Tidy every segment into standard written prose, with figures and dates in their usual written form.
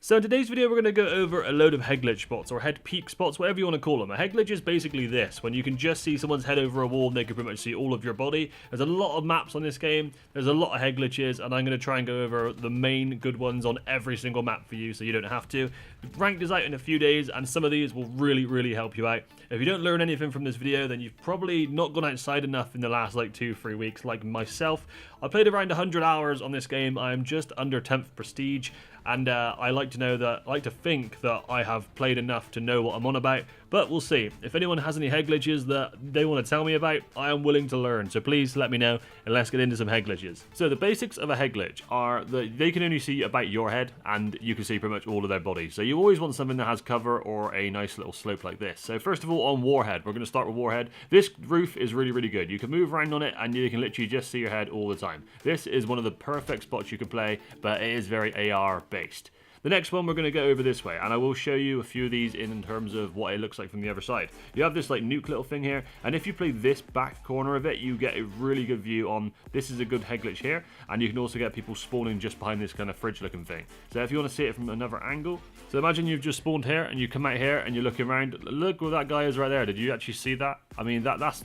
So in today's video, we're going to go over a load of head glitch spots, or head peek spots, whatever you want to call them. A head glitch is basically this, when you can just see someone's head over a wall and they can pretty much see all of your body. There's a lot of maps on this game, there's a lot of head glitches, and I'm going to try and go over the main good ones on every single map for you, so you don't have to. Ranked is out in a few days, and some of these will really help you out. If you don't learn anything from this video, then you've probably not gone outside enough in the last like 2-3 weeks, like myself. I played around 100 hours on this game. I am just under 10th prestige, and I like to think that I have played enough to know what I'm on about, but we'll see. If anyone has any head glitches that they want to tell me about, I am willing to learn, so please let me know, and let's get into some head glitches. So the basics of a head glitch are that they can only see about your head, and you can see pretty much all of their body. So you always want something that has cover or a nice little slope like this. So first of all, on Warhead, we're going to start with Warhead. This roof is really good. You can move around on it, and you can literally just see your head all the time. This is one of the perfect spots you can play, but it is very AR based. The next one we're going to go over this way, and I will show you a few of these in terms of what it looks like from the other side. You have this like nuke little thing here, and if you play this back corner of it, you get a really good view on, this is a good head glitch here, and you can also get people spawning just behind this kind of fridge looking thing. So if you want to see it from another angle, so imagine you've just spawned here, and you come out here, and you're looking around, look where that guy is right there. Did you actually see that? I mean, that's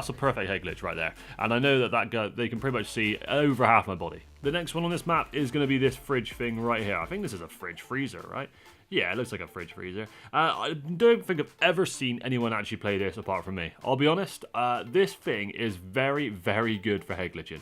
a perfect head glitch right there, and I know that guy, they can pretty much see over half my body. The next one on this map is going to be this fridge thing right here. I think this is a fridge freezer, right? Yeah, it looks like a fridge freezer. I don't think I've ever seen anyone actually play this apart from me. I'll be honest, this thing is very good for head glitching.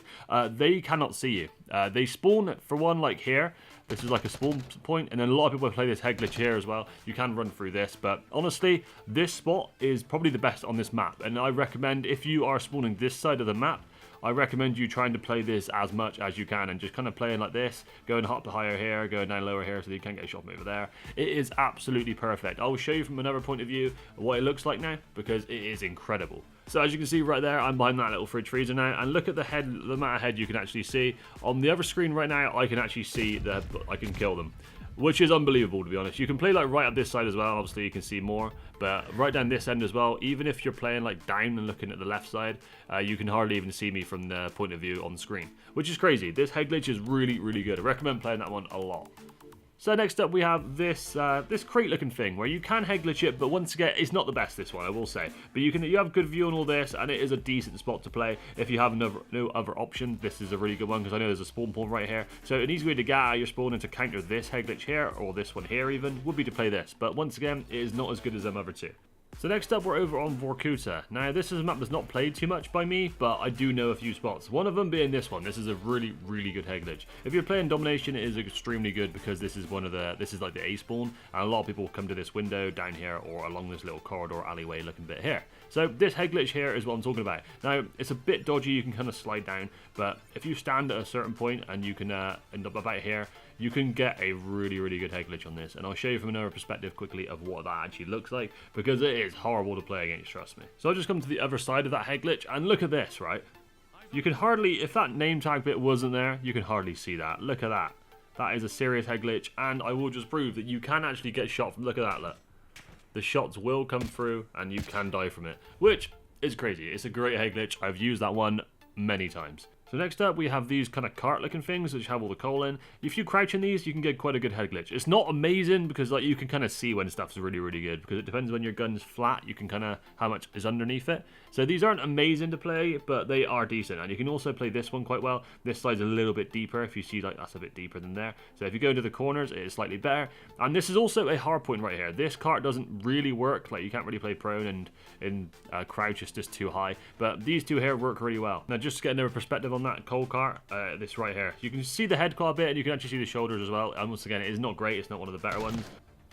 They cannot see you. They spawn, for one, like here. This is like a spawn point, and then a lot of people play this head glitch here as well. You can run through this, but honestly, this spot is probably the best on this map. And I recommend, if you are spawning this side of the map, I recommend you trying to play this as much as you can and just kind of playing like this, going up to higher here, going down lower here so that you can't get shot from over there. It is absolutely perfect. I will show you from another point of view what it looks like now, because it is incredible. So as you can see right there, I'm behind that little fridge freezer now, and look at the head, the amount of head you can actually see. On the other screen right now, I can actually see that I can kill them, which is unbelievable, to be honest. You can play like right up this side as well, obviously you can see more, but right down this end as well, even if you're playing like down and looking at the left side, you can hardly even see me from the point of view on the screen, which is crazy. This head glitch is really good. I recommend playing that one a lot. So next up we have this this crate looking thing where you can head glitch it, but once again it's not the best, this one I will say, but you have good view on all this, and it is a decent spot to play. If you have no other option, this is a really good one, because I know there's a spawn point right here, so an easy way to get out of your spawn and to counter this head glitch here, or this one here even, would be to play this, but once again it is not as good as them other two. So next up we're over on Vorkuta. Now this is a map that's not played too much by me, but I do know a few spots. One of them being this one. This is a really good head glitch. If you're playing Domination, it is extremely good, because this is like the A spawn, and a lot of people come to this window down here or along this little corridor alleyway looking bit here. So this head glitch here is what I'm talking about. Now it's a bit dodgy, you can kind of slide down, but if you stand at a certain point and you can end up about here, you can get a really good head glitch on this, and I'll show you from another perspective quickly of what that actually looks like, because it is horrible to play against, trust me. So I'll just come to the other side of that head glitch, and look at this, right? You can hardly, if that name tag bit wasn't there, you can hardly see that. Look at that. That is a serious head glitch, and I will just prove that you can actually get shot from, look at that, look. The shots will come through, and you can die from it, which is crazy. It's a great head glitch. I've used that one many times. So next up we have these kind of cart looking things which have all the coal in. If you crouch in these, you can get quite a good head glitch. It's not amazing, because like you can kind of see when stuff's really good, because it depends when your gun's flat, you can kind of how much is underneath it. So these aren't amazing to play, but they are decent, and you can also play this one quite well. This side's a little bit deeper. If you see, like, that's a bit deeper than there. So if you go into the corners, it is slightly better. And this is also a hard point right here. This cart doesn't really work. Like, you can't really play prone, and in crouch it's just too high, but these two here work really well. Now just to get another perspective on that coal cart, this right here, you can see the head quite a bit, and you can actually see the shoulders as well, and once again it is not great. It's not one of the better ones.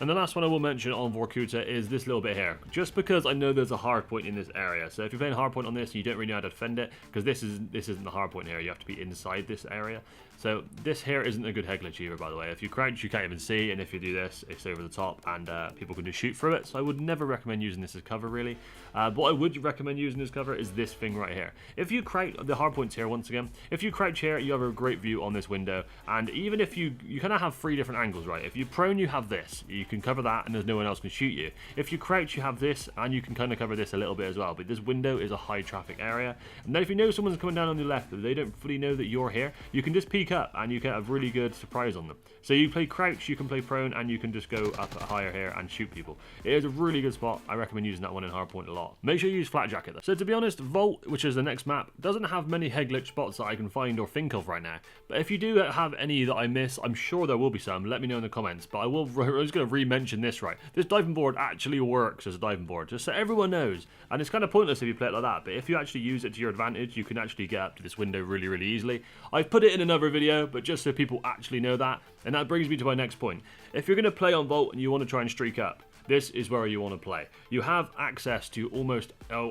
And the last one I will mention on Vorkuta is this little bit here, just because I know there's a hard point in this area. So if you're playing hard point on this, you don't really know how to defend it, because this isn't the hard point here. You have to be inside this area. So this here isn't a good head glitch either, by the way. If you crouch, you can't even see, and if you do this, it's over the top, and people can just shoot through it. So I would never recommend using this as cover, really. What I would recommend using as cover is this thing right here. If you crouch, the hard points here, once again, if you crouch here, you have a great view on this window, and even if you kind of have 3 different angles, right? If you're prone, you have this. You can cover that, and there's no one else can shoot you. If you crouch, you have this, and you can kind of cover this a little bit as well. But this window is a high traffic area, and then if you know someone's coming down on your left, but they don't fully know that you're here, you can just peek streak up and you get a really good surprise on them. So you play crouch, you can play prone, and you can just go up higher here and shoot people. It is a really good spot. I recommend using that one in hardpoint a lot. Make sure you use flat jacket though. So to be honest, Vault, which is the next map, doesn't have many head glitch spots that I can find or think of right now. But if you do have any that I miss, I'm sure there will be some. Let me know in the comments. But I was going to re-mention this, right? This diving board actually works as a diving board, just so everyone knows. And it's kind of pointless if you play it like that. But if you actually use it to your advantage, you can actually get up to this window really, really easily. I've put it in another video, but just so people actually know that. And that brings me to my next point. If you're going to play on Vault and you want to try and streak up, this is where you want to play. You have access to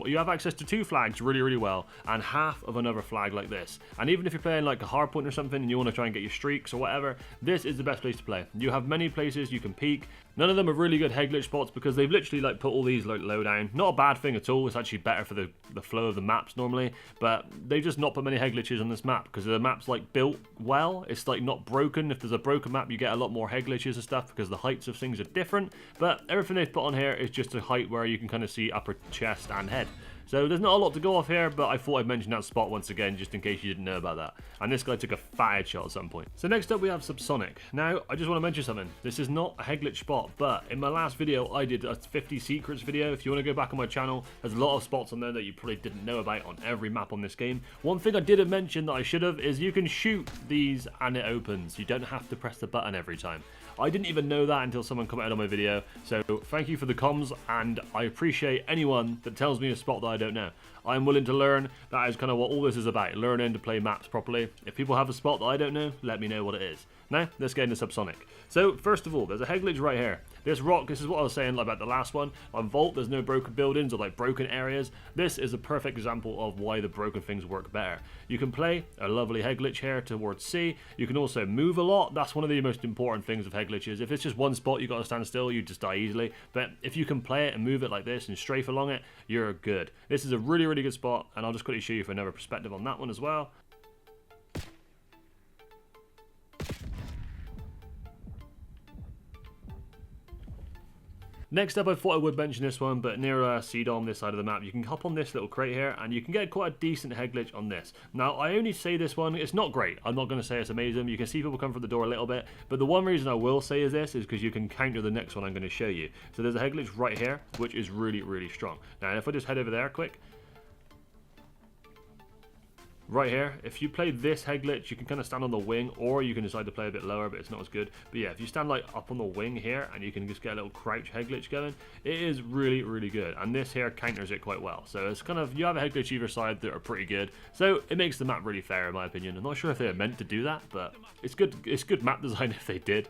you have access to 2 flags really, really well, and half of another flag like this. And even if you're playing like a hardpoint or something and you want to try and get your streaks or whatever, this is the best place to play. You have many places you can peek. None of them are really good head glitch spots because they've literally like put all these like low down. Not a bad thing at all. It's actually better for the flow of the maps normally, but they've just not put many head glitches on this map because the map's like built well. It's like not broken. If there's a broken map, you get a lot more head glitches and stuff because the heights of things are different. But everything they've put on here is just a height where you can kind of see upper chest and head. So there's not a lot to go off here, but I thought I'd mention that spot once again, just in case you didn't know about that. And this guy took a fat shot at some point. So next up we have Subsonic. Now, I just want to mention something. This is not a head glitch spot, but in my last video, I did a 50 secrets video. If you want to go back on my channel, there's a lot of spots on there that you probably didn't know about on every map on this game. One thing I didn't mention that I should have is you can shoot these and it opens. You don't have to press the button every time. I didn't even know that until someone commented on my video, so thank you for the comms, and I appreciate anyone that tells me a spot that I don't know. I'm willing to learn. That is kind of what all this is about, learning to play maps properly. If people have a spot that I don't know, let me know what it is. Now, let's get into Subsonic. So, first of all, there's a head glitch right here. This rock, this is what I was saying about the last one. On Vault, there's no broken buildings or like broken areas. This is a perfect example of why the broken things work better. You can play a lovely head glitch here towards C. You can also move a lot. That's one of the most important things of head glitches. If it's just one spot, you got to stand still, you just die easily. But if you can play it and move it like this and strafe along it, you're good. This is a really, really good spot, and I'll just quickly show you for another perspective on that one as well. Next up, I thought I would mention this one, but near CDOM, this side of the map, you can hop on this little crate here, and you can get quite a decent head glitch on this. Now, I only say this one, it's not great. I'm not going to say it's amazing. You can see people come from the door a little bit, but the one reason I will say is this is because you can counter the next one I'm going to show you. So there's a head glitch right here, which is really, really strong. Now, if I just head over there quick, right here, if you play this head glitch, you can kind of stand on the wing, or you can decide to play a bit lower, but it's not as good. But yeah, if you stand like up on the wing here, and you can just get a little crouch head glitch going, it is really, really good. And this here counters it quite well. So it's kind of, you have a head glitch either side that are pretty good. So it makes the map really fair in my opinion. I'm not sure if they were meant to do that, but it's good map design if they did.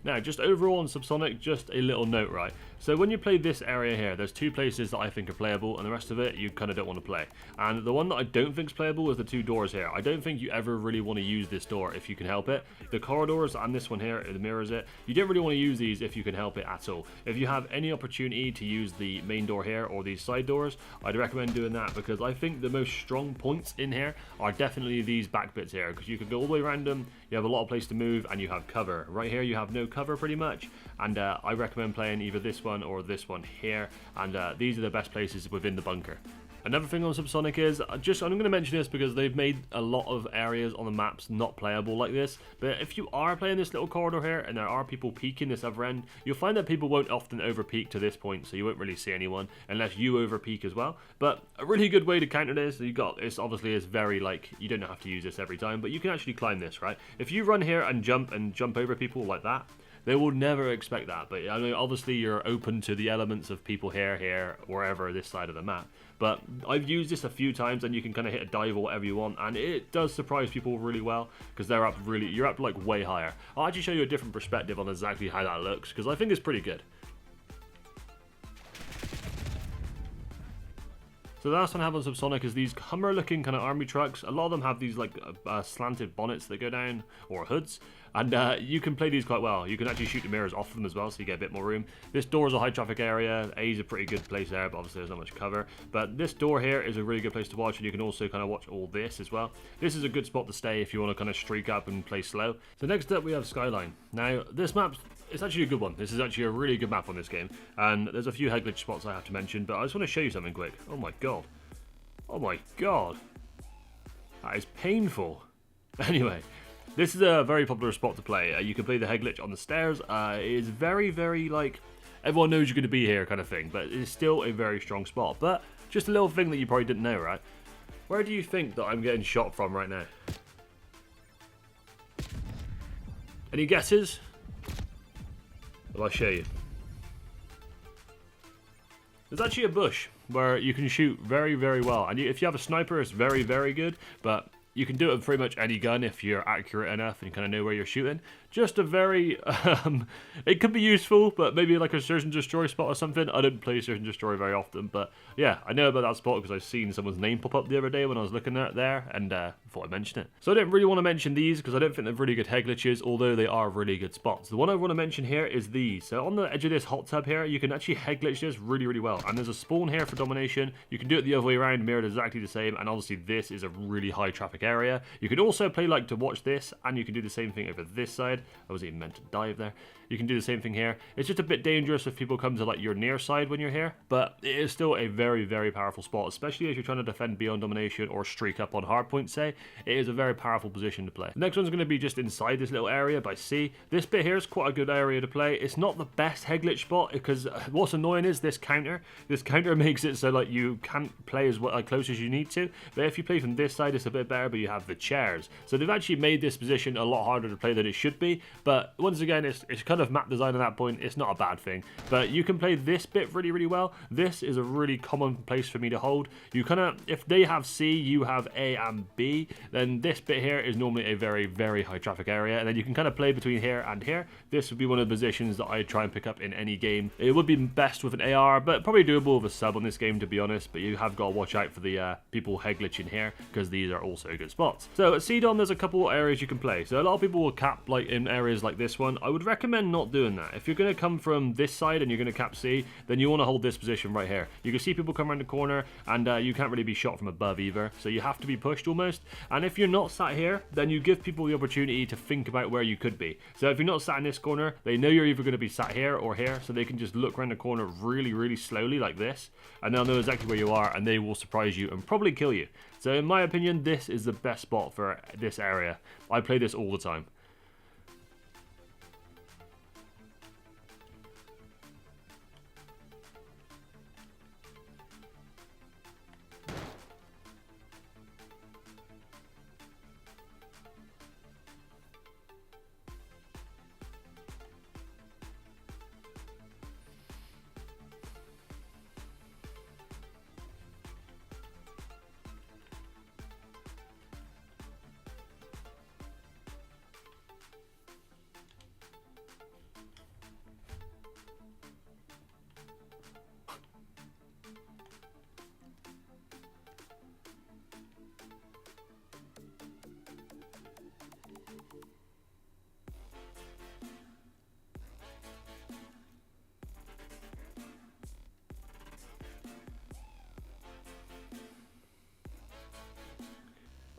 Now, just overall on Subsonic, just a little note, right? So when you play this area here, there's 2 places that I think are playable, and the rest of it you kind of don't want to play. And the one that I don't think is playable is the 2 doors here. I don't think you ever really want to use this door if you can help it. The corridors and this one here, it mirrors it. You don't really want to use these if you can help it at all. If you have any opportunity to use the main door here or these side doors, I'd recommend doing that, because I think the most strong points in here are definitely these back bits here, because you can go all the way around them, you have a lot of place to move, and you have cover. Right here you have no cover pretty much, and I recommend playing either this one or this one here, and these are the best places within the bunker. Another thing on Subsonic is, I'm going to mention this because they've made a lot of areas on the maps not playable like this, but if you are playing this little corridor here and there are people peeking this other end, you'll find that people won't often over peek to this point, so you won't really see anyone unless you over peek as well. But a really good way to counter this, this obviously is very like, you don't have to use this every time, but you can actually climb this, right? If you run here and jump over people like that, they will never expect that. But I mean, obviously you're open to the elements of people here, wherever this side of the map. But I've used this a few times, and you can kind of hit a dive or whatever you want, and it does surprise people really well, because you're up like way higher. I'll actually show you a different perspective on exactly how that looks, because I think it's pretty good. So the last one I have on Subsonic is these Hummer looking kind of army trucks. A lot of them have these like slanted bonnets that go down, or hoods, and you can play these quite well. You can actually shoot the mirrors off them as well, so you get a bit more room. This door is a high traffic area. A is a pretty good place there, but obviously there's not much cover. But this door here is a really good place to watch, and you can also kind of watch all this as well. This is a good spot to stay if you want to kind of streak up and play slow. So next up we have Skyline. Now this map, it's actually a good one. This is actually a really good map on this game, and there's a few head glitch spots I have to mention, but I just want to show you something quick. Oh my god. Oh my god. That is painful. Anyway, This is a very popular spot to play. You can play the head glitch on the stairs. It is very, very, like, everyone knows you're going to be here kind of thing, but it's still a very strong spot. But just a little thing that you probably didn't know, right? Where do you think that I'm getting shot from right now? Any guesses? Well, I'll show you. There's actually a bush where you can shoot very, very well. And if you have a sniper, it's very, very good. But you can do it with pretty much any gun if you're accurate enough and you kind of know where you're shooting. Just a very, it could be useful, but maybe like a search and destroy spot or something. I don't play search and destroy very often, but yeah, I know about that spot because I've seen someone's name pop up the other day when I was looking at it there, and thought I'd mention it. So I didn't really want to mention these because I don't think they're really good head glitches, although they are really good spots. The one I want to mention here is these. So on the edge of this hot tub here, you can actually head glitch this really, really well. And there's a spawn here for domination. You can do it the other way around, mirrored exactly the same, and obviously this is a really high traffic area. You could also play like to watch this, and you can do the same thing over this side. I wasn't even meant to dive there. You can do the same thing here. It's just a bit dangerous if people come to like your near side when you're here, but it is still a very, very powerful spot, especially if you're trying to defend beyond domination or streak up on hardpoint, say. It is a very powerful position to play. The next one's going to be just inside this little area by C. This bit here is quite a good area to play. It's not the best head glitch spot because what's annoying is this counter. This counter makes it so like you can't play as well, like, close as you need to, but if you play from this side it's a bit better, but you have the chairs. So they've actually made this position a lot harder to play than it should be, but once again it's kind of map design at that point. It's not a bad thing, but you can play this bit really, really well. This is a really common place for me to hold. You kind of, if they have C, you have A and B, then this bit here is normally a very, very high traffic area, and then you can kind of play between here and here. This would be one of the positions that I try and pick up in any game. It would be best with an AR, but probably doable with a sub on this game, to be honest, but you have got to watch out for the people head glitching here, because these are also good spots. So at C-Dom, there's a couple areas you can play. So a lot of people will cap like in areas like this one. I would recommend not doing that. If you're going to come from this side and you're going to cap C, then you want to hold this position right here. You can see people come around the corner, and you can't really be shot from above either, so you have to be pushed almost. And if you're not sat here, then you give people the opportunity to think about where you could be. So if you're not sat in this corner, they know you're either going to be sat here or here, so they can just look around the corner really, really slowly like this, and they'll know exactly where you are, and they will surprise you and probably kill you. So in my opinion, this is the best spot for this area. I play this all the time.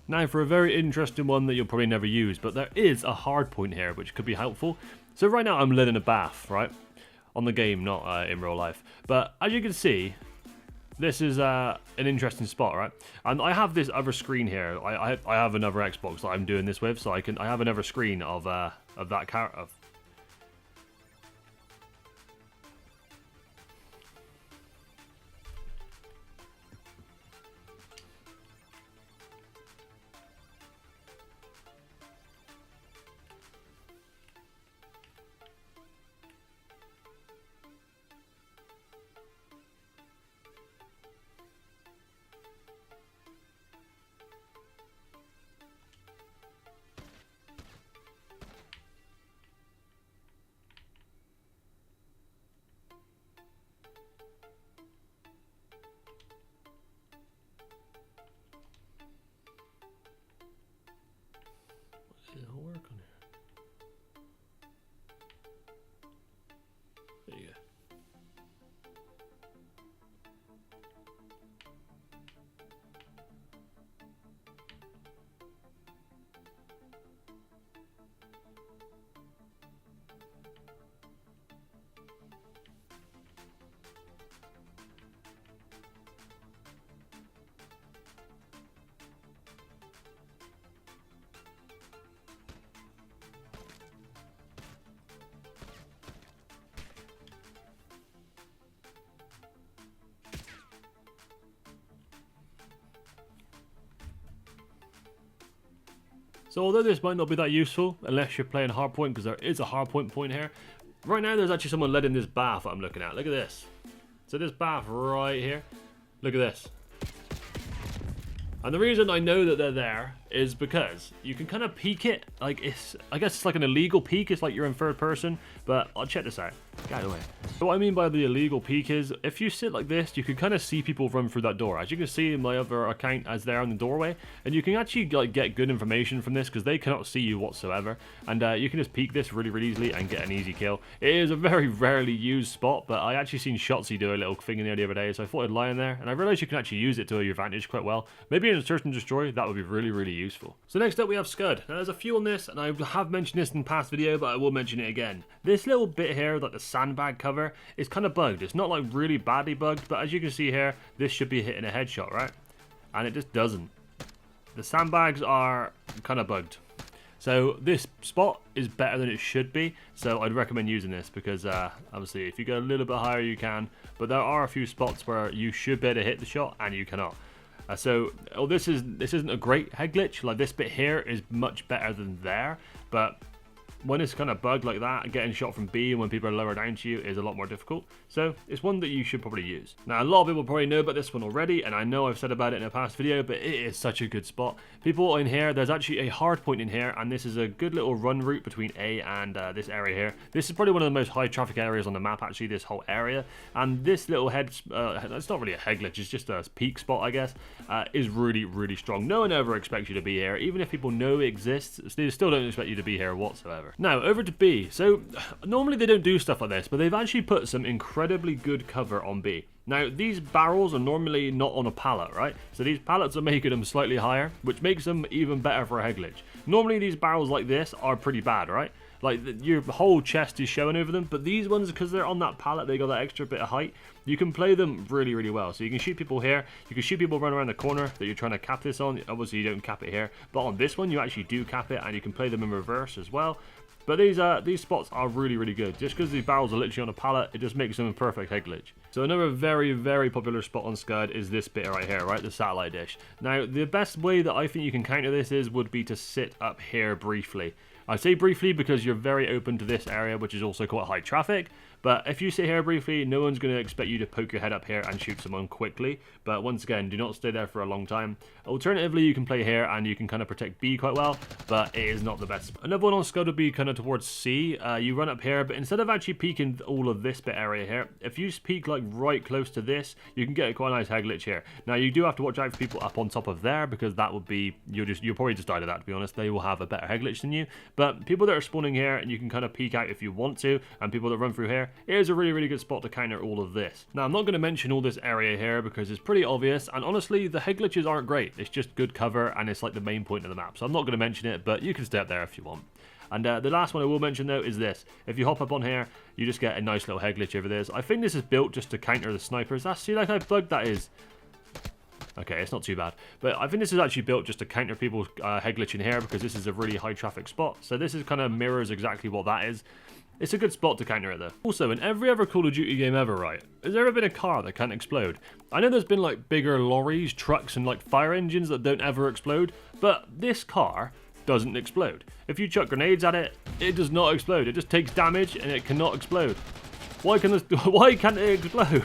Now for a very interesting one that you'll probably never use, but there is a hard point here which could be helpful. So right now I'm lit in a bath, right? On the game, not in real life. But as you can see, this is an interesting spot, right? And I have this other screen here. I have another Xbox that I'm doing this with, so I have another screen of that character. So although this might not be that useful, unless you're playing hardpoint, because there is a hardpoint point here, right now there's actually someone led in this bath that I'm looking at. Look at this. So this bath right here, look at this. And the reason I know that they're there is because you can kind of peek it. Like, I guess it's like an illegal peek. It's like you're in third person, but I'll check this out. Get out of the way. So what I mean by the illegal peek is, if you sit like this, you can kind of see people run through that door. As you can see in my other account as they're in the doorway, and you can actually like get good information from this because they cannot see you whatsoever. And you can just peek this really, really easily and get an easy kill. It is a very rarely used spot, but I actually seen Shotsy do a little thing in there the other day, so I thought I'd lie in there, and I realized you can actually use it to your advantage quite well. Maybe in a search and destroy, that would be really, really useful. So next up we have Scud. Now there's a few on this, and I have mentioned this in past video, but I will mention it again. This little bit here, like the sandbag cover, is kind of bugged. It's not like really badly bugged, but as you can see here, this should be hitting a headshot, right? And it just doesn't. The sandbags are kind of bugged. So this spot is better than it should be, so I'd recommend using this because obviously if you go a little bit higher you can, but there are a few spots where you should be able to hit the shot and you cannot. This isn't a great head glitch. Like this bit here is much better than there, but when it's kind of bugged like that, getting shot from B and when people are lower down to you is a lot more difficult. So it's one that you should probably use. Now a lot of people probably know about this one already, and I know I've said about it in a past video, but it is such a good spot. People in here, there's actually a hard point in here, and this is a good little run route between A and this area here. This is probably one of the most high traffic areas on the map, actually, this whole area. And this little it's not really a head glitch, it's just a peak spot, I guess, is really, really strong. No one ever expects you to be here. Even if people know it exists, they still don't expect you to be here whatsoever. Now, over to B. So, normally they don't do stuff like this, but they've actually put some incredibly good cover on B. Now, these barrels are normally not on a pallet, right? So these pallets are making them slightly higher, which makes them even better for a head glitch. Normally these barrels like this are pretty bad, right? Like your whole chest is showing over them, but these ones, because they're on that pallet, they got that extra bit of height. You can play them really, really well. So you can shoot people here, you can shoot people run around the corner that you're trying to cap this on. Obviously you don't cap it here, but on this one you actually do cap it, and you can play them in reverse as well. But these spots are really, really good. Just because these barrels are literally on a pallet, it just makes them a perfect head glitch. So another very, very popular spot on Scud is this bit right here, right? The satellite dish. Now, the best way that I think you can counter this would be to sit up here briefly. I say briefly because you're very open to this area, which is also quite high traffic. But if you sit here briefly, no one's going to expect you to poke your head up here and shoot someone quickly. But once again, do not stay there for a long time. Alternatively, you can play here and you can kind of protect B quite well, but it is not the best. Another one on Scud would be kind of towards C. You run up here, but instead of actually peeking all of this bit area here, if you peek like right close to this, you can get quite a nice head glitch here. Now, you do have to watch out for people up on top of there, because that would be, you'll probably just die to that, to be honest. They will have a better head glitch than you. But people that are spawning here, and you can kind of peek out if you want to, and people that run through here, it is a really, really good spot to counter all of this. Now, I'm not going to mention all this area here because it's pretty obvious, and honestly, the head glitches aren't great. It's just good cover, and it's like the main point of the map. So I'm not going to mention it, but you can stay up there if you want. And the last one I will mention, though, is this. If you hop up on here, you just get a nice little head glitch over this. I think this is built just to counter the snipers. See, like how bugged that is. Okay, it's not too bad. But I think this is actually built just to counter people's head glitch in here, because this is a really high traffic spot. So this is kind of mirrors exactly what that is. It's a good spot to counter it though. Also, in every other Call of Duty game ever, right, has there ever been a car that can't explode? I know there's been like bigger lorries, trucks, and like fire engines that don't ever explode, but this car doesn't explode. If you chuck grenades at it, it does not explode. It just takes damage and it cannot explode. Why can't it explode?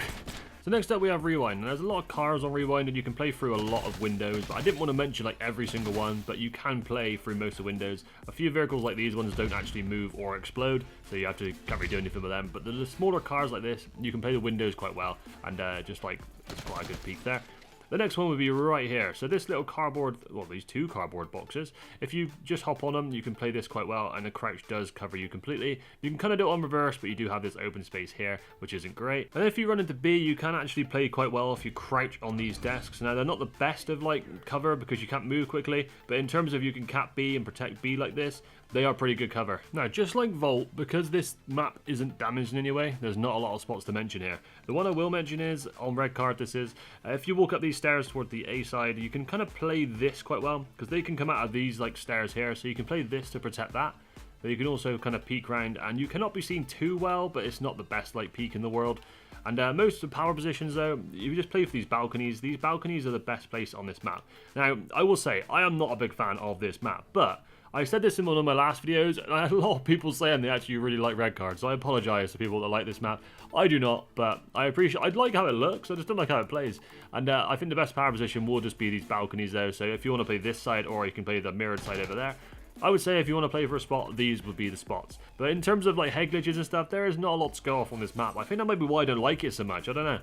So next up we have Rewind, and there's a lot of cars on Rewind, and you can play through a lot of windows, but I didn't want to mention like every single one, but you can play through most of the windows. A few vehicles like these ones don't actually move or explode, so you can't really do anything with them, but the smaller cars like this, you can play the windows quite well, and just like, it's quite a good peek there. The next one would be right here. So this little cardboard, well, these two cardboard boxes, if you just hop on them, you can play this quite well, and the crouch does cover you completely. You can kind of do it on reverse, but you do have this open space here, which isn't great. And if you run into B, you can actually play quite well if you crouch on these desks. Now, they're not the best of like cover because you can't move quickly, but in terms of you can cap B and protect B like this, they are pretty good cover. Now, just like Vault, because this map isn't damaged in any way, there's not a lot of spots to mention here. The one I will mention is, on red card this is, if you walk up these stairs toward the A side, you can kind of play this quite well, because they can come out of these like stairs here, so you can play this to protect that. But you can also kind of peek around, and you cannot be seen too well, but it's not the best like peek in the world. And most of the power positions though, you just play for these balconies. These balconies are the best place on this map. Now, I will say, I am not a big fan of this map, but I said this in one of my last videos, and I had a lot of people saying they actually really like red cards, so I apologise to people that like this map. I do not, but I like how it looks, I just don't like how it plays. And I think the best power position will just be these balconies though, so if you want to play this side, or you can play the mirrored side over there, I would say if you want to play for a spot, these would be the spots. But in terms of like head glitches and stuff, there is not a lot to go off on this map. I think that might be why I don't like it so much, I don't know.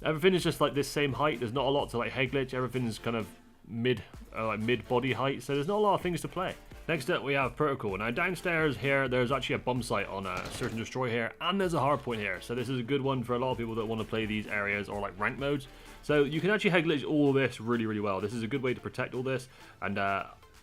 Everything is just like this same height, there's not a lot to like head glitch, everything's kind of mid body height, so there's not a lot of things to play. Next up we have Protocol. Now downstairs here there's actually a bomb site on Search and Destroy here, and there's a hard point here, so this is a good one for a lot of people that want to play these areas or like rank modes. So you can actually head glitch all this really well. This is a good way to protect all this, and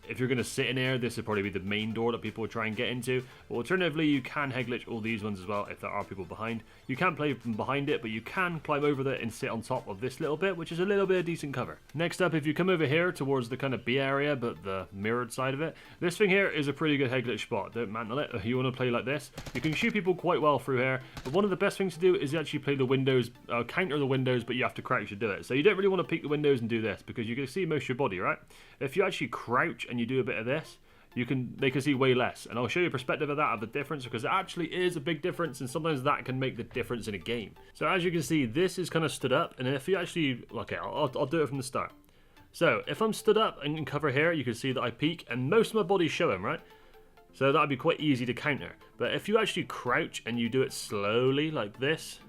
if you're going to sit in here, this would probably be the main door that people would try and get into. But alternatively, you can head glitch all these ones as well if there are people behind. You can't play from behind it, but you can climb over there and sit on top of this little bit, which is a little bit of decent cover. Next up, if you come over here towards the kind of B area, but the mirrored side of it, this thing here is a pretty good head glitch spot. Don't mantle it. If you want to play like this, you can shoot people quite well through here. But one of the best things to do is actually play the windows, counter the windows, but you have to crouch to do it. So you don't really want to peek the windows and do this, because you can see most of your body, right? If you actually crouch and you do a bit of this, they can see way less, and I'll show you a perspective of that, of the difference, because it actually is a big difference, and sometimes that can make the difference in a game. So as you can see, this is kind of stood up, and if you actually, okay, I'll do it from the start. So if I'm stood up and in cover here, you can see that I peek, and most of my body's showing, right? So that'd be quite easy to counter. But if you actually crouch and you do it slowly like this,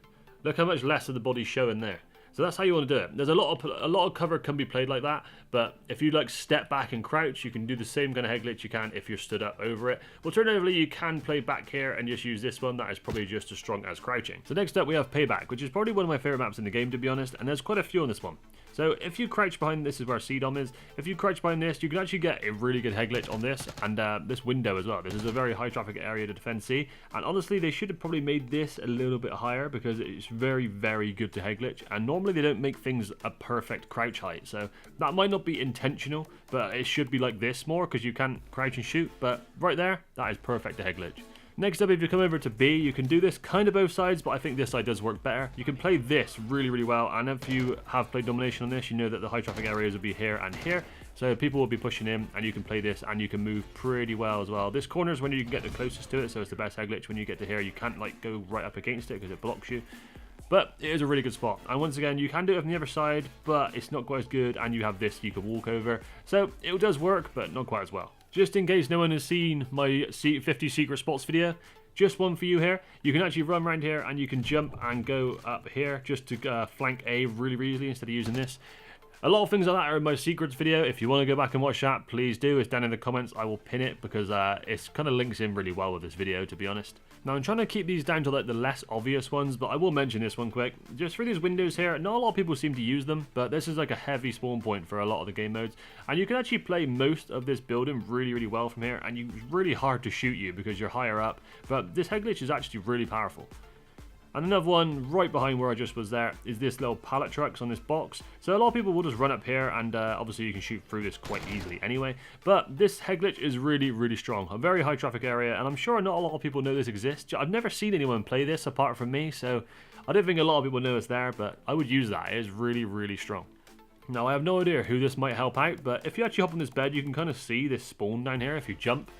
look how much less of the body's showing there. So that's how you want to do it. There's a lot of cover can be played like that, but if you like step back and crouch, you can do the same kind of head glitch you can if you're stood up over it. Alternatively, you can play back here and just use this one. That is probably just as strong as crouching. So next up we have Payback, which is probably one of my favorite maps in the game, to be honest, and there's quite a few on this one. So if you crouch behind, this is where C-Dom is, if you crouch behind this, you can actually get a really good head glitch on this, and this window as well. This is a very high traffic area to defend C, and honestly they should have probably made this a little bit higher, because it's very good to head glitch, and normally they don't make things a perfect crouch height, so that might not be intentional, but it should be like this more, because you can crouch and shoot, but right there, that is perfect to head glitch. Next up, if you come over to B, you can do this kind of both sides, but I think this side does work better. You can play this really well, and if you have played Domination on this, you know that the high traffic areas will be here and here, so people will be pushing in, and you can play this, and you can move pretty well as well. This corner is when you can get the closest to it, so it's the best head glitch. When you get to here, you can't like go right up against it because it blocks you. But it is a really good spot, and once again you can do it from the other side, but it's not quite as good, and you have this you can walk over, so it does work, but not quite as well. Just in case no one has seen my 50 secret spots video, just one for you here. You can actually run around here and you can jump and go up here just to flank A really easily instead of using this. A lot of things like that are in my secrets video. If you want to go back and watch that, please do. It's down in the comments. I will pin it because it's kind of links in really well with this video, to be honest. Now I'm trying to keep these down to like the less obvious ones, but I will mention this one quick. Just for these windows here, not a lot of people seem to use them, but this is like a heavy spawn point for a lot of the game modes. And you can actually play most of this building really well from here, and it's really hard to shoot you because you're higher up. But this head glitch is actually really powerful. And another one right behind where I just was there is this little pallet trucks on this box. So a lot of people will just run up here, and obviously you can shoot through this quite easily anyway. But this head glitch is really strong. A very high traffic area, and I'm sure not a lot of people know this exists. I've never seen anyone play this apart from me, so I don't think a lot of people know it's there, but I would use that. It is really strong. Now I have no idea who this might help out, but if you actually hop on this bed, you can kind of see this spawn down here if you jump.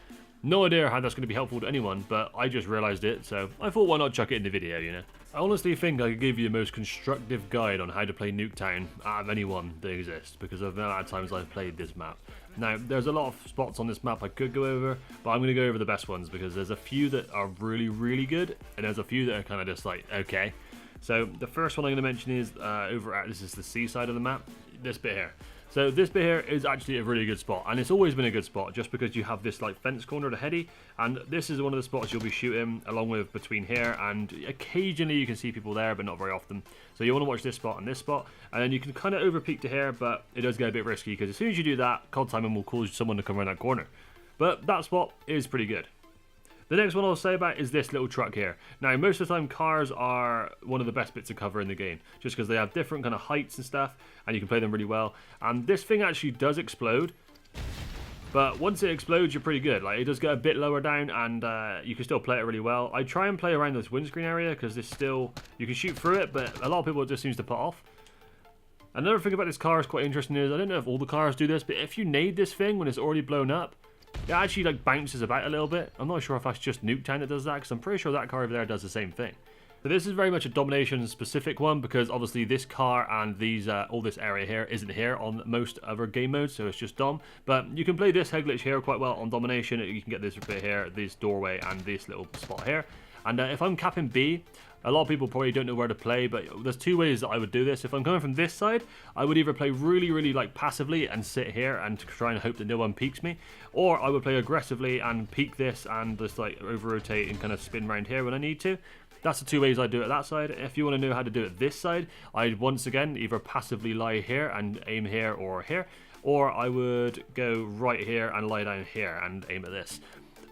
No idea how that's going to be helpful to anyone, but I just realised it, so I thought why not chuck it in the video, you know. I honestly think I could give you the most constructive guide on how to play Nuketown out of anyone that exists, because of the amount of times I've played this map. Now, there's a lot of spots on this map I could go over, but I'm going to go over the best ones, because there's a few that are really good, and there's a few that are kind of just like, okay. So, the first one I'm going to mention is over at, this is the C side of the map, this bit here. So this bit here is actually a really good spot, and it's always been a good spot just because you have this like fence corner to heady, and this is one of the spots you'll be shooting along with between here, and occasionally you can see people there but not very often. So you want to watch this spot and this spot, and then you can kind of over peek to here, but it does get a bit risky because as soon as you do that, cold timing will cause someone to come around that corner. But that spot is pretty good. The next one I'll say about is this little truck here. Now, most of the time, cars are one of the best bits of cover in the game, just because they have different kind of heights and stuff, and you can play them really well. And this thing actually does explode, but once it explodes, you're pretty good. Like, it does get a bit lower down, and you can still play it really well. I try and play around this windscreen area, because there's still, you can shoot through it, but a lot of people it just seems to put off. Another thing about this car is quite interesting is, I don't know if all the cars do this, but if you nade this thing when it's already blown up, it actually like bounces about a little bit. I'm not sure if that's just Nuketown that does that, because I'm pretty sure that car over there does the same thing. But this is very much a domination specific one, because obviously this car and these all this area here isn't here on most other game modes, so it's just dom. But you can play this head glitch here quite well on domination. You can get this bit here, this doorway, and this little spot here. And if I'm capping B, a lot of people probably don't know where to play, but there's two ways that I would do this. If I'm coming from this side, I would either play really like passively and sit here and try and hope that no one peeks me, or I would play aggressively and peek this and just like over rotate and kind of spin around here when I need to. That's the two ways I do it that side. If you want to know how to do it this side, I'd once again either passively lie here and aim here, or I would go right here and lie down here and aim at this.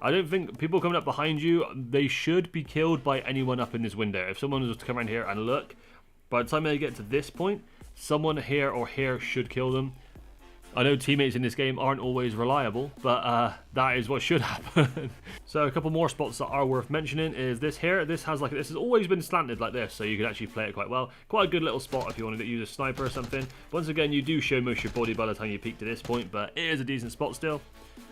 I don't think people coming up behind you, they should be killed by anyone up in this window. If someone was to come around here and look, by the time they get to this point, someone here or here should kill them. I know teammates in this game aren't always reliable, but that is what should happen. So a couple more spots that are worth mentioning is this here. This has always been slanted like this, so you can actually play it quite well. Quite a good little spot if you wanted to use a sniper or something. Once again, you do show most of your body by the time you peek to this point, but it is a decent spot still.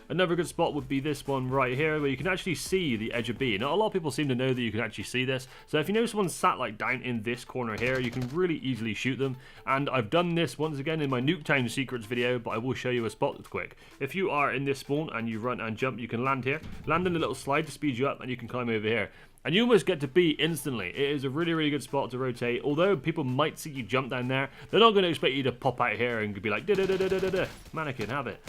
Another good spot would be this one right here, where you can actually see the edge of B. Not a lot of people seem to know that you can actually see this. So if you know someone's sat like down in this corner here, you can really easily shoot them. And I've done this once again in my Nuketown secrets video, but I will show you a spot quick. If you are in this spawn and you run and jump, you can land here. Land in a little slide to speed you up, and you can climb over here. And you almost get to B instantly. It is a really good spot to rotate. Although people might see you jump down there, they're not going to expect you to pop out here and be like, da-da-da-da-da-da-da. Mannequin, have it.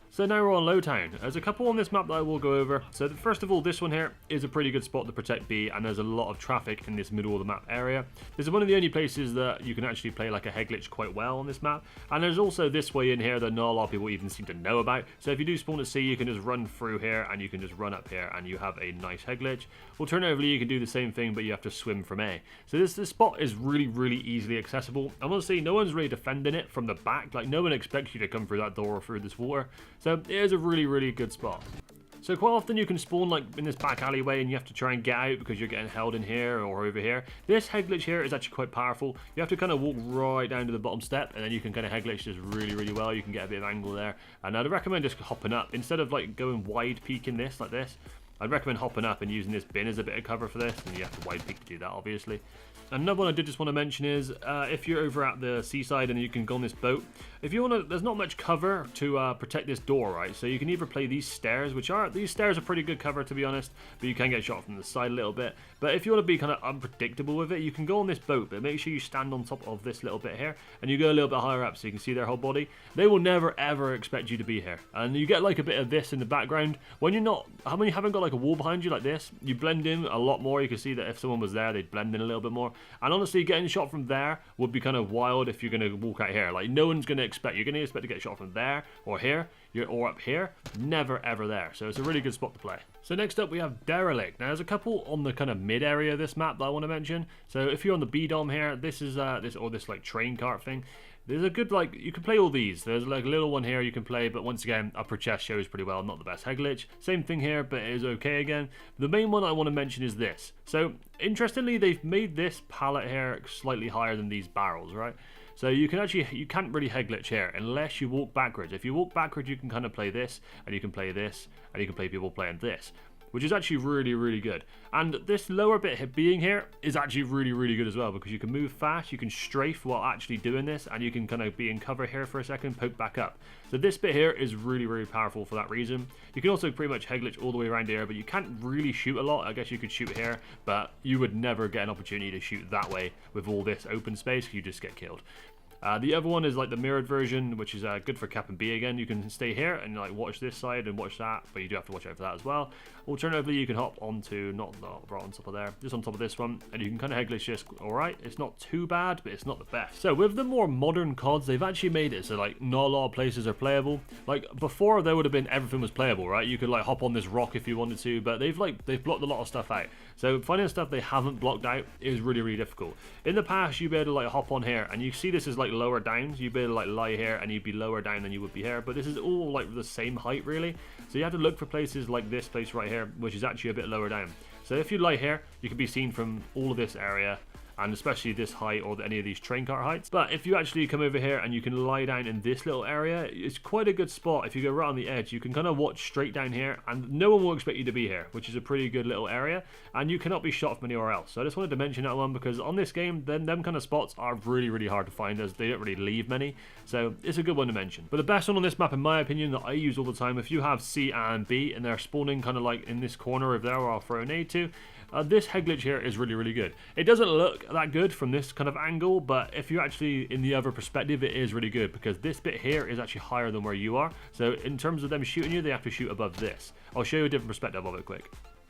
So now we're on Lowtown. There's a couple on this map that I will go over. So first of all, this one here is a pretty good spot to protect B, and there's a lot of traffic in this middle of the map area. This is one of the only places that you can actually play like a head glitch quite well on this map. And there's also this way in here that not a lot of people even seem to know about. So if you do spawn at C, you can just run through here and you can just run up here and you have a nice head glitch. Alternatively, you can do the same thing, but you have to swim from A. So this spot is really easily accessible. I want to say no one's really defending it from the back. Like no one expects you to come through that door or through this water. So it is a really good spot. So quite often you can spawn like in this back alleyway and you have to try and get out because you're getting held in here or over here. This head glitch here is actually quite powerful. You have to kind of walk right down to the bottom step, and then you can kind of head glitch this really well. You can get a bit of angle there. And I'd recommend just hopping up. Instead of like going wide peeking this like this, I'd recommend hopping up and using this bin as a bit of cover for this, and you have to wide peek to do that obviously. Another one I did just want to mention is if you're over at the seaside and you can go on this boat, if you want to, there's not much cover to protect this door, right? So you can either play these stairs, these stairs are pretty good cover to be honest, but you can get shot from the side a little bit. But if you want to be kind of unpredictable with it, you can go on this boat, but make sure you stand on top of this little bit here, and you go a little bit higher up so you can see their whole body. They will never ever expect you to be here, and you get like a bit of this in the background. When you haven't got like a wall behind you like this, you blend in a lot more. You can see that if someone was there, they'd blend in a little bit more. And honestly, getting shot from there would be kind of wild if you're going to walk out here. Like, no one's going to expect, you're going to expect to get shot from there or here, or up here. Never ever there. So it's a really good spot to play. So next up we have Derelict. Now there's a couple on the kind of mid area of this map that I want to mention. So if you're on the B dom here, this is this like train cart thing. There's a good, like, you can play all these. There's like a little one here you can play, but once again, upper chest shows pretty well, not the best head glitch. Same thing here, but it is okay again. The main one I want to mention is this. So, interestingly, they've made this pallet here slightly higher than these barrels, right? So you can't really head glitch here unless you walk backwards. If you walk backwards, you can kind of play this, and you can play this, and you can play people playing this, which is actually really good. And this lower bit being here is actually really good as well, because you can move fast, you can strafe while actually doing this, and you can kind of be in cover here for a second, poke back up. So this bit here is really powerful for that reason. You can also pretty much head glitch all the way around here, but you can't really shoot a lot. I guess you could shoot here, but you would never get an opportunity to shoot that way with all this open space. You just get killed. The other one is like the mirrored version, which is good for cap and B again. You can stay here and like watch this side and watch that, but you do have to watch out for that as well. Alternatively, you can hop onto, not right on top of there, just on top of this one, and you can kind of head glitch this. Alright, it's not too bad, but it's not the best. So with the more modern CODs, they've actually made it so like not a lot of places are playable. Like before, there would have been everything was playable, right? You could like hop on this rock if you wanted to, but they've blocked a lot of stuff out. So finding stuff they haven't blocked out is really difficult. In the past, you'd be able to like hop on here, and you see this is like lower down, so you'd be able to like lie here and you'd be lower down than you would be here, but this is all like the same height really. So you have to look for places like this place right here, which is actually a bit lower down. So if you lie here, you can be seen from all of this area, and especially this height or any of these train car heights. But if you actually come over here and you can lie down in this little area, it's quite a good spot. If you go right on the edge, you can kind of watch straight down here, and no one will expect you to be here, which is a pretty good little area, and you cannot be shot from anywhere else. So I just wanted to mention that one, because on this game, then them kind of spots are really hard to find, as they don't really leave many. So it's a good one to mention. But the best one on this map, in my opinion, that I use all the time, if you have C and B and they're spawning kind of like in this corner over there where I'll throw an A to, this head glitch here is really good. It doesn't look that good from this kind of angle, but if you're actually in the other perspective, it is really good, because this bit here is actually higher than where you are. So in terms of them shooting you, they have to shoot above this. I'll show you a different perspective of it quick.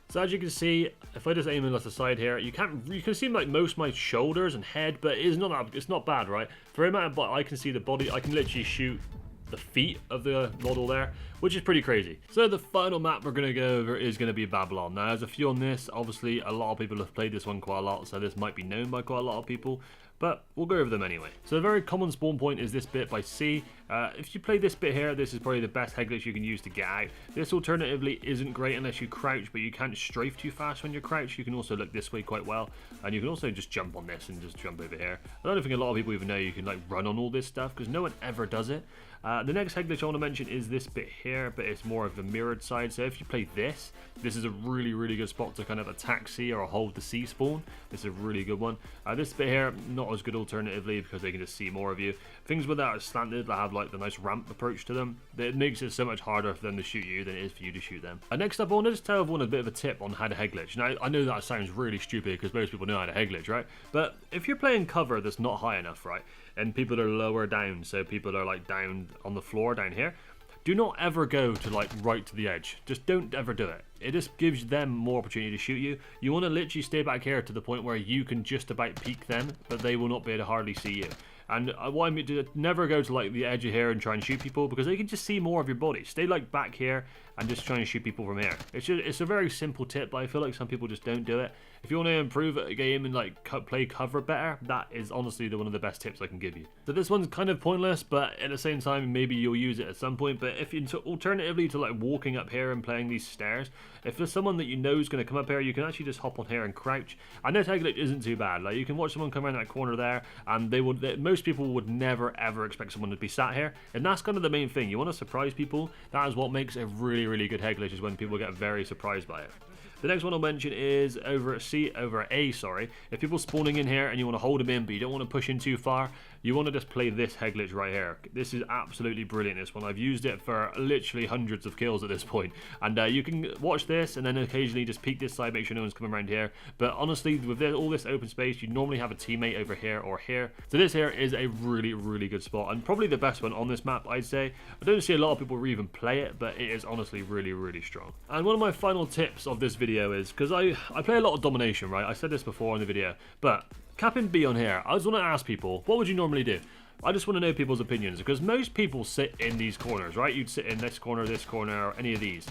So as you can see, if I just aim in the side here, you can see like most of my shoulders and head, but it's not bad, right? For the amount of I can see the body, I can literally shoot the feet of the model there, which is pretty crazy. So the final map we're going to go over is going to be Babylon. Now there's a few on this, obviously a lot of people have played this one quite a lot, so this might be known by quite a lot of people, but we'll go over them anyway. So a very common spawn point is this bit by C. If you play this bit here, this is probably the best head glitch you can use to get out. This alternatively isn't great unless you crouch, but you can't strafe too fast when you're crouched. You can also look this way quite well, and you can also just jump on this and just jump over here. I don't think a lot of people even know you can like run on all this stuff, because no one ever does it. The next head glitch I want to mention is this bit here, but it's more of the mirrored side. So if you play this is a really good spot to kind of attack C or hold the C spawn. This is a really good one. This bit here, not as good alternatively, because they can just see more of you. Things with that are slanted, that have like the nice ramp approach to them. It makes it so much harder for them to shoot you than it is for you to shoot them. Next up, I want to just tell everyone a bit of a tip on how to head glitch. Now, I know that sounds really stupid, because most people know how to head glitch, right? But if you're playing cover that's not high enough, right, and people are lower down, so people are like down on the floor down here, do not ever go to like right to the edge. Just don't ever do it. It just gives them more opportunity to shoot you. You want to literally stay back here to the point where you can just about peek them, but they will not be able to hardly see you. And what I mean to never go to like the edge of here and try and shoot people, because they can just see more of your body. Stay like back here and just try and shoot people from here. It's a very simple tip, but I feel like some people just don't do it. If you want to improve a game and like play cover better, that is honestly one of the best tips I can give you. So this one's kind of pointless, but at the same time, maybe you'll use it at some point. But if you alternatively to like walking up here and playing these stairs, if there's someone that you know is going to come up here, you can actually just hop on here and crouch. And this head glitch isn't too bad. Like you can watch someone come around that corner there, and most people would never ever expect someone to be sat here, and that's kind of the main thing. You want to surprise people. That is what makes a really good head glitch, is when people get very surprised by it. The next one I'll mention is over at A, sorry. If people spawning in here and you want to hold them in, but you don't want to push in too far, you want to just play this head glitch right here. This is absolutely brilliant, this one. I've used it for literally hundreds of kills at this point. And you can watch this and then occasionally just peek this side, make sure no one's coming around here. But honestly, with all this open space, you normally have a teammate over here or here. So this here is a really good spot, and probably the best one on this map, I'd say. I don't see a lot of people even play it, but it is honestly really strong. And one of my final tips of this video is, because I play a lot of domination, right? I said this before in the video, but capping B on here, I just want to ask people, what would you normally do? I just want to know people's opinions, because most people sit in these corners, right? You'd sit in this corner, or any of these.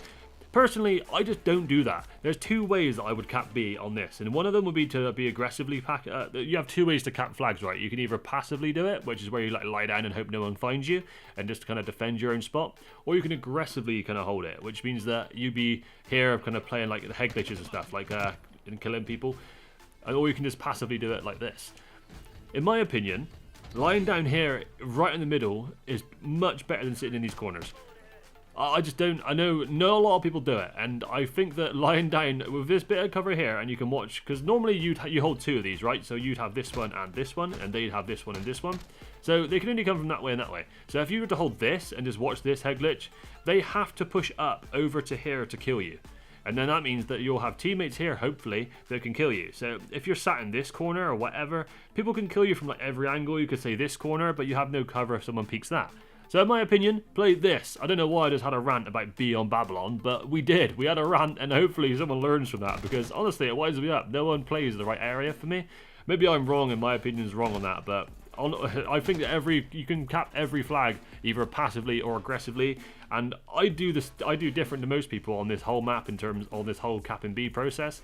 Personally, I just don't do that. There's two ways that I would cap B on this, and one of them would be to be aggressively pack. You have two ways to cap flags, right? You can either passively do it, which is where you like lie down and hope no one finds you, and just kind of defend your own spot, or you can aggressively kind of hold it, which means that you'd be here kind of playing like the head glitches and stuff, like and killing people, or you can just passively do it like this. In my opinion, lying down here right in the middle is much better than sitting in these corners. I just don't, I know not a lot of people do it, and I think that lying down with this bit of cover here, and you can watch, because normally you hold two of these, right? So you'd have this one, and they'd have this one and this one. So they can only come from that way and that way. So if you were to hold this and just watch this head glitch, they have to push up over to here to kill you. And then that means that you'll have teammates here, hopefully, that can kill you. So if you're sat in this corner or whatever, people can kill you from like every angle. You could say this corner, but you have no cover if someone peeks that. So in my opinion, play this. I don't know why I just had a rant about B on Babylon, but we did. We had a rant, and hopefully someone learns from that, because honestly, it winds me up. No one plays the right area for me. Maybe I'm wrong and my opinion's wrong on that, but I think that you can cap every flag either passively or aggressively, and I do different to most people on this whole map in terms of this whole cap and B process.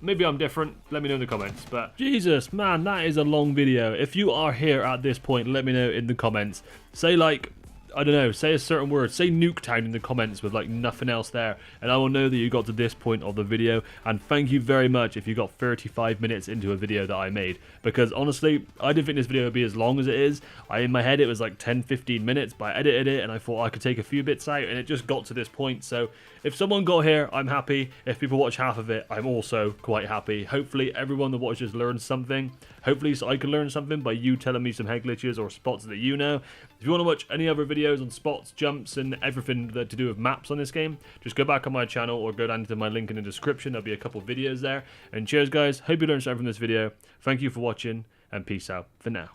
Maybe I'm different, let me know in the comments, but Jesus, man, that is a long video. If you are here at this point, let me know in the comments. Say like, I don't know, say a certain word, say Nuketown in the comments with like nothing else there, and I will know that you got to this point of the video. And thank you very much if you got 35 minutes into a video that I made, because honestly, I didn't think this video would be as long as it is. In my head it was like 10-15 minutes, but I edited it and I thought I could take a few bits out, and it just got to this point. So if someone got here, I'm happy. If people watch half of it, I'm also quite happy. Hopefully everyone that watches learns something. Hopefully so I can learn something by you telling me some head glitches or spots that you know. If you want to watch any other videos on spots, jumps, and everything that to do with maps on this game, just go back on my channel or go down to my link in the description. There'll be a couple videos there. And cheers guys, hope you learned something from this video. Thank you for watching, and peace out for now.